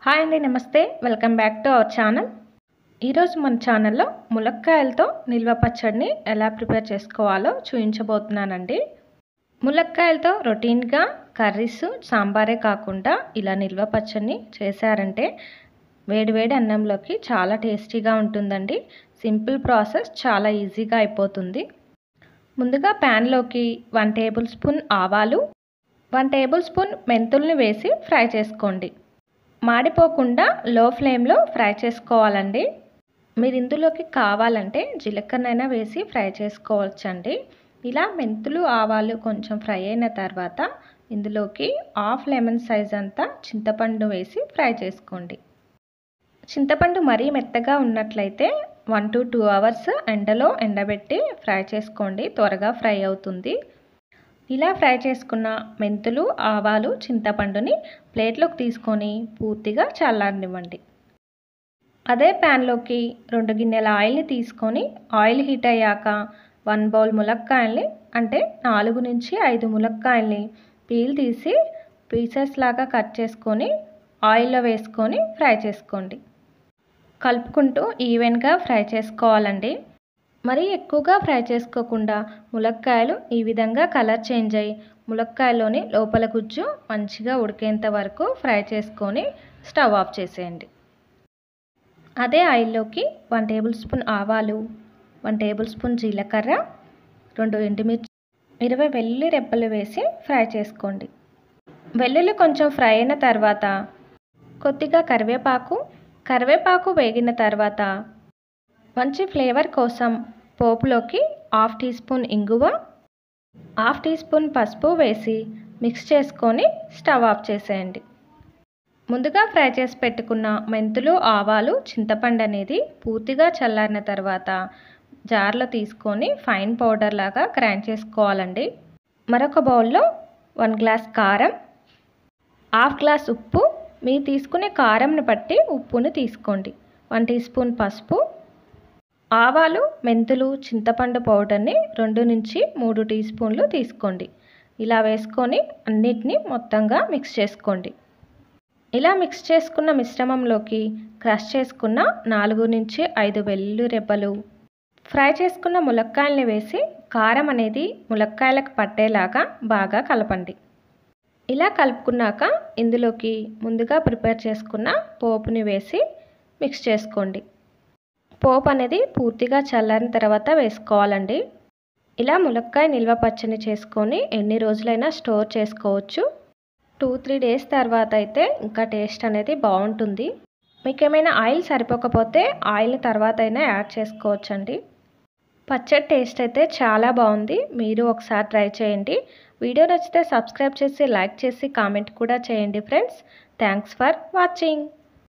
Hi అండి, నమస్తే. Welcome back to our channel. ఈరోజు మన ఛానల్లో ములక్కాయలతో నిల్వ పచ్చడిని ఎలా ప్రిపేర్ చేసుకోవాలో చూపించబోతున్నానండి. ములక్కాయలతో రొటీన్గా కర్రీస్, సాంబారే కాకుండా ఇలా నిల్వ పచ్చడిని చేశారంటే వేడివేడి అన్నంలోకి చాలా టేస్టీగా ఉంటుందండి. సింపుల్ ప్రాసెస్, చాలా ఈజీగా అయిపోతుంది. ముందుగా ప్యాన్లోకి 1 టేబుల్ స్పూన్ ఆవాలు, 1 టేబుల్ స్పూన్ మెంతుల్ని వేసి ఫ్రై చేసుకోండి. మాడిపోకుండా లో ఫ్లేమ్లో ఫ్రై చేసుకోవాలండి. మీరు ఇందులోకి కావాలంటే జీలకర్రనైనా వేసి ఫ్రై చేసుకోవచ్చండి. ఇలా మెంతులు, ఆవాలు కొంచెం ఫ్రై అయిన తర్వాత ఇందులోకి హాఫ్ లెమన్ సైజ్ అంతా చింతపండు వేసి ఫ్రై చేసుకోండి. చింతపండు మరీ మెత్తగా ఉన్నట్లయితే 1 to 2 అవర్స్ ఎండలో ఎండబెట్టి ఫ్రై చేసుకోండి, త్వరగా ఫ్రై అవుతుంది. ఇలా ఫ్రై చేసుకున్న మెంతులు, ఆవాలు, చింతపండుని ప్లేట్లోకి తీసుకొని పూర్తిగా చల్లారనివ్వండి. అదే ప్యాన్లోకి 2 గిన్నెల ఆయిల్ని తీసుకొని ఆయిల్ హీట్ అయ్యాక 1 బౌల్ ములక్కాయల్ని, అంటే 4 నుంచి 5 ములక్కాయల్ని పీల్ తీసి పీసెస్ లాగా కట్ చేసుకొని ఆయిల్లో వేసుకొని ఫ్రై చేసుకోండి. కలుపుకుంటూ ఈవెన్గా ఫ్రై చేసుకోవాలండి. మరీ ఎక్కువగా ఫ్రై చేసుకోకుండా ములక్కాయలు ఈ విధంగా కలర్ చేంజ్ అయ్యి ములక్కాయలోని లోపల గుజ్జు మంచిగా ఉడికేంత వరకు ఫ్రై చేసుకొని స్టవ్ ఆఫ్ చేసేయండి. అదే ఆయిల్లోకి 1 టేబుల్ స్పూన్ ఆవాలు, 1 టేబుల్ స్పూన్ జీలకర్ర, 2 ఎండుమిర్చి, 20 వెల్లుల్లి రెబ్బలు వేసి ఫ్రై చేసుకోండి. వెల్లుల్లి కొంచెం ఫ్రై అయిన తర్వాత కొద్దిగా కరివేపాకు వేగిన తర్వాత మంచి ఫ్లేవర్ కోసం పోపులోకి 1/2 టీ స్పూన్ ఇంగువ, 1/2 టీ స్పూన్ పసుపు వేసి మిక్స్ చేసుకొని స్టవ్ ఆఫ్ చేసేయండి. ముందుగా ఫ్రై చేసి పెట్టుకున్న మెంతులు, ఆవాలు, చింతపండు అనేది పూర్తిగా చల్లారిన తర్వాత జార్లో తీసుకొని ఫైన్ పౌడర్ లాగా గ్రైండ్ చేసుకోవాలండి. మరొక బౌల్లో 1 గ్లాస్ కారం, 1/2 గ్లాస్ ఉప్పు, మీరు తీసుకునే కారంని బట్టి ఉప్పుని తీసుకోండి, 1 టీ స్పూన్ పసుపు, ఆవాలు, మెంతులు, చింతపండు పౌడర్ని 2 నుంచి 3 టీ స్పూన్లు తీసుకోండి. ఇలా వేసుకొని అన్నిటినీ మొత్తంగా మిక్స్ చేసుకోండి. ఇలా మిక్స్ చేసుకున్న మిశ్రమంలోకి క్రష్ చేసుకున్న 4 నుంచి 5 వెల్లుల్లి రెబ్బలు, ఫ్రై చేసుకున్న ములక్కాయల్ని వేసి కారం అనేది ములక్కాయలకు పట్టేలాగా బాగా కలపండి. ఇలా కలుపుకున్నాక ఇందులోకి ముందుగా ప్రిపేర్ చేసుకున్న పోపుని వేసి మిక్స్ చేసుకోండి. పోపు అనేది పూర్తిగా చల్లారిన తర్వాత వేసుకోవాలండి. ఇలా ములక్కాయ నిల్వ పచ్చడి చేసుకొని ఎన్ని రోజులైనా స్టోర్ చేసుకోవచ్చు. 2-3 డేస్ తర్వాత అయితే ఇంకా టేస్ట్ అనేది బాగుంటుంది. మీకు ఏమైనా ఆయిల్ సరిపోకపోతే ఆయిల్ తర్వాత అయినా యాడ్ చేసుకోవచ్చండి. పచ్చడి టేస్ట్ అయితే చాలా బాగుంది. మీరు ఒకసారి ట్రై చేయండి. వీడియో నచ్చితే సబ్స్క్రైబ్ చేసి, లైక్ చేసి, కామెంట్ కూడా చేయండి ఫ్రెండ్స్. Thanks for watching.